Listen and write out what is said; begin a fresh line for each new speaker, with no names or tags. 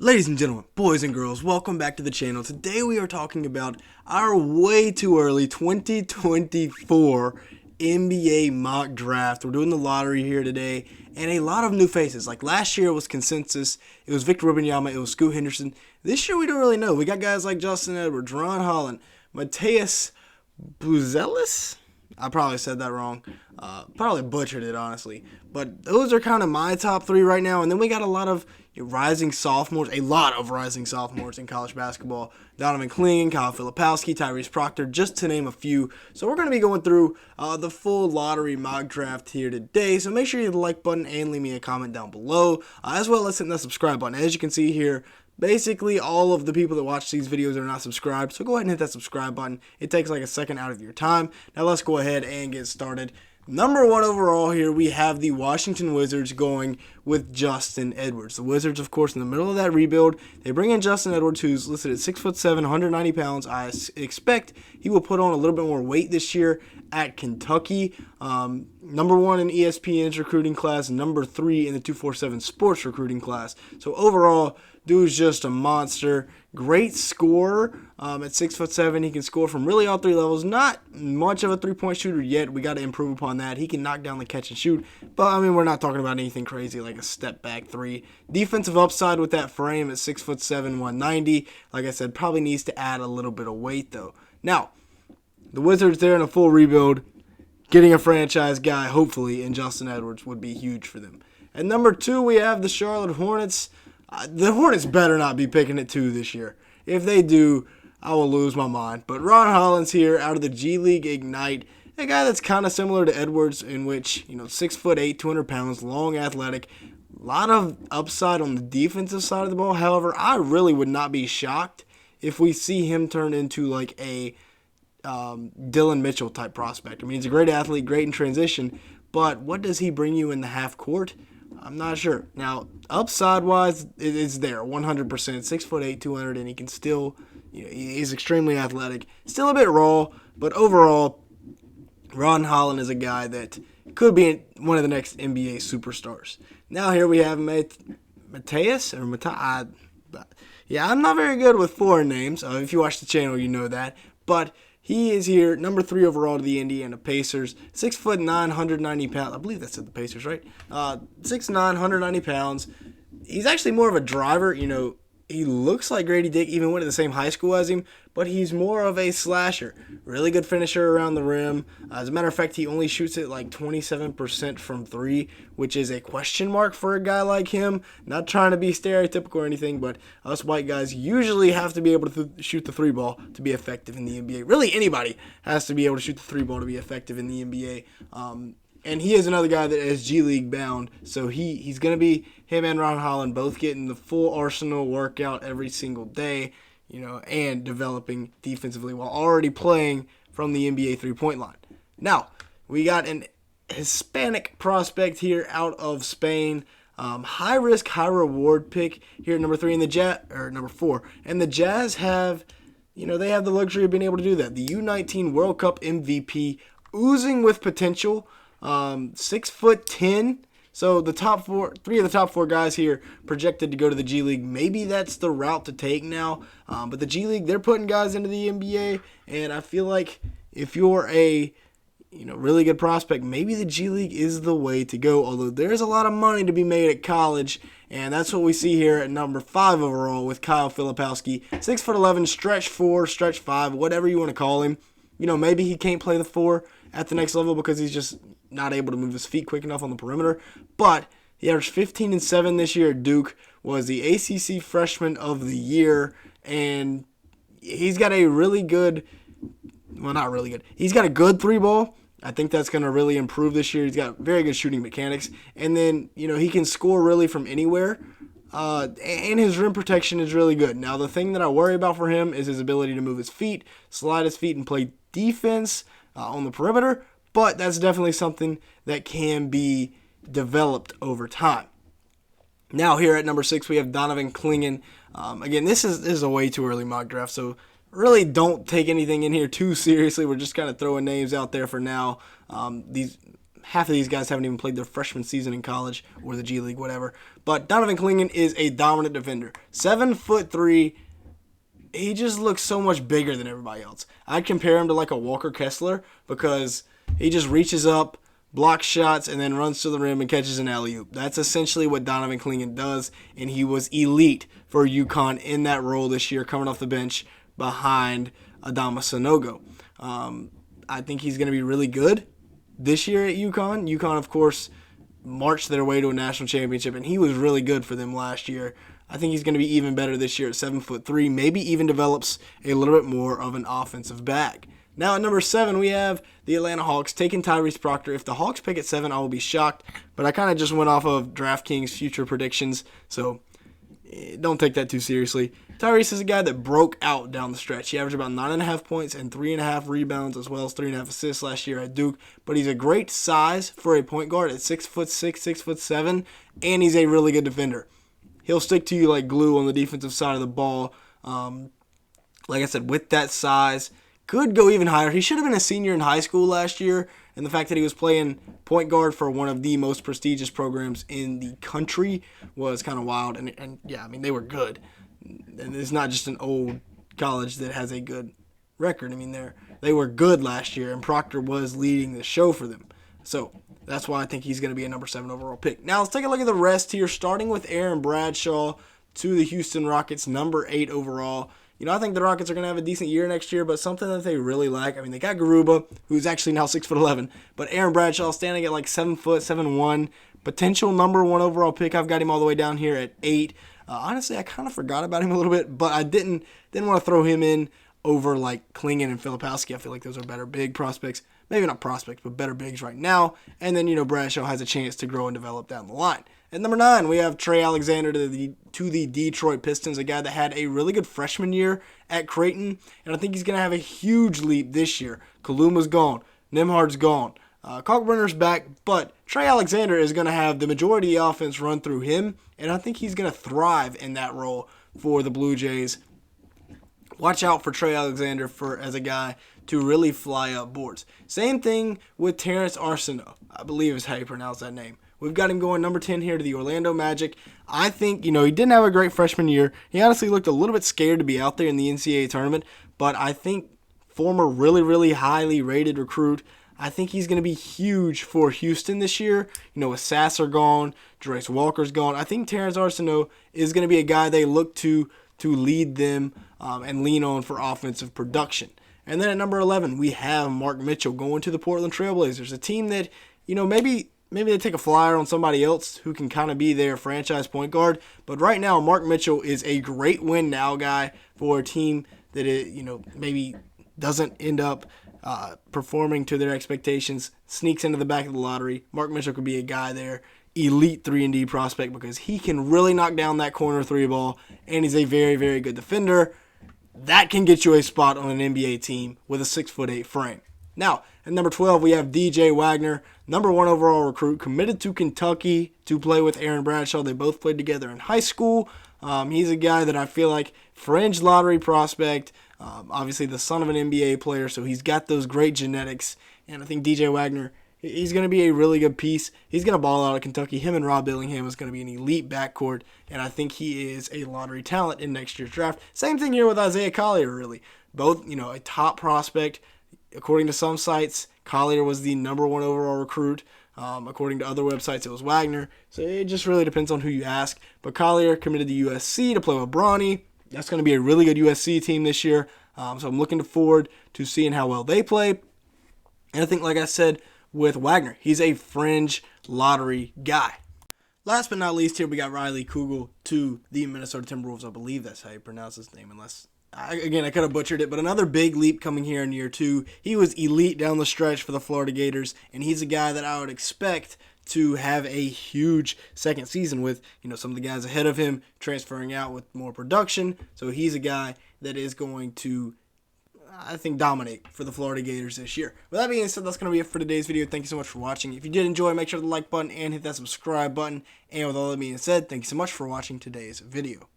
Ladies and gentlemen, boys and girls, welcome back to the channel. Today we are talking about our way too early 2024 NBA mock draft. We're doing the lottery here today, and a lot of new faces. Like last year it was consensus, it was Victor Wembanyama, it was Scoot Henderson. This year we don't really know. We got guys like Justin Edwards, Ron Holland, Matas Buzelis. I probably said that wrong. Probably butchered it, honestly. But those are kind of my top three right now. And then we got a lot of rising sophomores in college basketball. Donovan King, Kyle Filipowski, Tyrese Proctor, just to name a few. So we're going to be going through the full lottery mock draft here today. So make sure you hit the like button and leave me a comment down below. As well as hit the subscribe button. As you can see here, basically all of the people that watch these videos are not subscribed, so go ahead and hit that subscribe button. It takes like a second out of your time. Now let's go ahead and get started. Number one overall here, we have the Washington Wizards going with Justin Edwards. The Wizards, of course, in the middle of that rebuild, they bring in Justin Edwards, who's listed at 6'7", 190 pounds. I expect he will put on a little bit more weight this year at Kentucky. Number one in ESPN's recruiting class, number 3 in the 247 Sports recruiting class. So overall, dude's just a monster. Great scorer at 6'7". He can score from really all three levels. Not much of a three-point shooter yet. We got to improve upon that. He can knock down the catch and shoot. But, I mean, we're not talking about anything crazy like a step-back three. Defensive upside with that frame at 6'7", 190. Like I said, probably needs to add a little bit of weight, though. Now, the Wizards, they're in a full rebuild. Getting a franchise guy, hopefully, in Justin Edwards would be huge for them. At number 2, we have the Charlotte Hornets. The Hornets better not be picking at 2 this year. If they do, I will lose my mind. But Ron Holland's here out of the G League Ignite. A guy that's kind of similar to Edwards in which, 6'8", 200 pounds, long, athletic. A lot of upside on the defensive side of the ball. However, I really would not be shocked if we see him turn into like a Dylan Mitchell type prospect. I mean, he's a great athlete, great in transition. But what does he bring you in the half court? I'm not sure. Now, upside-wise, it's there, 100%. 6'8", 200, and he can still, he's extremely athletic. Still a bit raw, but overall, Ron Holland is a guy that could be one of the next NBA superstars. Now here we have Matas. I'm not very good with foreign names. If you watch the channel, you know that. But he is here, number 3 overall to the Indiana Pacers. 6'9", 190 pounds. I believe that's at the Pacers, right? 6'9", 190 pounds. He's actually more of a driver. He looks like Grady Dick, even went to the same high school as him, but he's more of a slasher. Really good finisher around the rim. As a matter of fact, he only shoots it like 27% from 3, which is a question mark for a guy like him. Not trying to be stereotypical or anything, but us white guys usually have to be able to shoot the 3 ball to be effective in the NBA. Really, anybody has to be able to shoot the 3 ball to be effective in the NBA. And he is another guy that is G League bound, so he's going to be, him and Ron Holland both getting the full arsenal workout every single day, and developing defensively while already playing from the NBA three-point line. Now, we got an Hispanic prospect here out of Spain. High risk, high reward pick here at number 3 in the number 4. And the Jazz have, they have the luxury of being able to do that. The U19 World Cup MVP, oozing with potential. 6'10". So the top 3 of the top 4 guys here projected to go to the G League. Maybe that's the route to take now. But the G League, they're putting guys into the NBA, and I feel like if you're a really good prospect, maybe the G League is the way to go. Although there's a lot of money to be made at college, and that's what we see here at number 5 overall with Kyle Filipowski. 6'11", stretch 4, stretch 5, whatever you want to call him. Maybe he can't play the 4 at the next level because he's just not able to move his feet quick enough on the perimeter. But he averaged 15 and 7 this year at Duke, was the ACC Freshman of the Year, and he's got a really good, well, not really good. He's got a good 3 ball. I think that's going to really improve this year. He's got very good shooting mechanics. And then, he can score really from anywhere. And his rim protection is really good. Now, the thing that I worry about for him is his ability to move his feet, slide his feet, and play defense on the perimeter. But that's definitely something that can be developed over time. Now here at number 6, we have Donovan King. Again, this is a way too early mock draft, so really don't take anything in here too seriously. We're just kind of throwing names out there for now. These half of these guys haven't even played their freshman season in college or the G League, whatever. But Donovan King is a dominant defender. 7'3". He just looks so much bigger than everybody else. I'd compare him to like a Walker Kessler because he just reaches up, blocks shots, and then runs to the rim and catches an alley-oop. That's essentially what Donovan King does, and he was elite for UConn in that role this year, coming off the bench behind Adama Sanogo. I think he's going to be really good this year at UConn. UConn, of course, marched their way to a national championship, and he was really good for them last year. I think he's going to be even better this year at 7'3", maybe even develops a little bit more of an offensive bag. Now at number 7, we have the Atlanta Hawks taking Tyrese Proctor. If the Hawks pick at 7, I will be shocked, but I kind of just went off of DraftKings future predictions, so don't take that too seriously. Tyrese is a guy that broke out down the stretch. He averaged about 9.5 points and 3.5 rebounds, as well as 3.5 assists last year at Duke. But he's a great size for a point guard at 6'6", 6'7", and he's a really good defender. He'll stick to you like glue on the defensive side of the ball. Like I said, with that size, could go even higher. He should have been a senior in high school last year, and the fact that he was playing point guard for one of the most prestigious programs in the country was kind of wild. And yeah, I mean, they were good. And it's not just an old college that has a good record. I mean, they were good last year, and Proctor was leading the show for them. So that's why I think he's going to be a number 7 overall pick. Now let's take a look at the rest here, starting with Aaron Bradshaw to the Houston Rockets, number 8 overall. You know, I think the Rockets are going to have a decent year next year, but something that they really lack. I mean, they got Garuba, who's actually now 6'11", but Aaron Bradshaw standing at like 7 foot, 7'1", potential number 1 overall pick. I've got him all the way down here at 8. Honestly, I kind of forgot about him a little bit, but I didn't want to throw him in over like Klingon and Filipowski. I feel like those are better big prospects. Maybe not prospects, but better bigs right now. And then, you know, Bradshaw has a chance to grow and develop down the line. At number 9, we have Trey Alexander to the Detroit Pistons, a guy that had a really good freshman year at Creighton, and I think he's going to have a huge leap this year. Kaluma's gone. Nimhard's gone. Kalkbrenner's back, but Trey Alexander is going to have the majority of the offense run through him, and I think he's going to thrive in that role for the Blue Jays. Watch out for Trey Alexander as a guy to really fly up boards. Same thing with Terrence Arseno, I believe is how you pronounce that name. We've got him going number 10 here to the Orlando Magic. I think, you know, he didn't have a great freshman year. He honestly looked a little bit scared to be out there in the NCAA tournament, but I think former really, really highly rated recruit, I think he's going to be huge for Houston this year. You know, with Sasser gone, Jarace Walker's gone, I think Terrence Arseno is going to be a guy they look to lead them and lean on for offensive production. And then at number 11, we have Mark Mitchell going to the Portland Trailblazers, a team that, you know, maybe they take a flyer on somebody else who can kind of be their franchise point guard. But right now, Mark Mitchell is a great win now guy for a team that, you know, maybe doesn't end up performing to their expectations, sneaks into the back of the lottery. Mark Mitchell could be a guy there, elite 3-and-D prospect, because he can really knock down that corner 3 ball, and he's a very, very good defender. That can get you a spot on an NBA team with a 6'8" frame. Now, at number 12, we have DJ Wagner, number 1 overall recruit, committed to Kentucky to play with Aaron Bradshaw. They both played together in high school. He's a guy that I feel like fringe lottery prospect, obviously the son of an NBA player, so he's got those great genetics. And I think DJ Wagner, he's going to be a really good piece. He's going to ball out of Kentucky. Him and Rob Billingham is going to be an elite backcourt, and I think he is a lottery talent in next year's draft. Same thing here with Isaiah Collier, really. Both, you know, a top prospect. According to some sites, Collier was the number 1 overall recruit. According to other websites, it was Wagner. So it just really depends on who you ask. But Collier committed to USC to play with Bronny. That's going to be a really good USC team this year. So I'm looking forward to seeing how well they play. And I think, like I said, with Wagner, he's a fringe lottery guy. Last but not least, here we got Riley Kugel to the Minnesota Timberwolves. I believe that's how you pronounce his name, unless... Again, I could have butchered it, but another big leap coming here in year 2. He was elite down the stretch for the Florida Gators, and he's a guy that I would expect to have a huge second season with, you know, some of the guys ahead of him transferring out with more production. So he's a guy that is going to, I think, dominate for the Florida Gators this year. With that being said, that's going to be it for today's video. Thank you so much for watching. If you did enjoy, make sure to like button and hit that subscribe button. And with all that being said, thank you so much for watching today's video.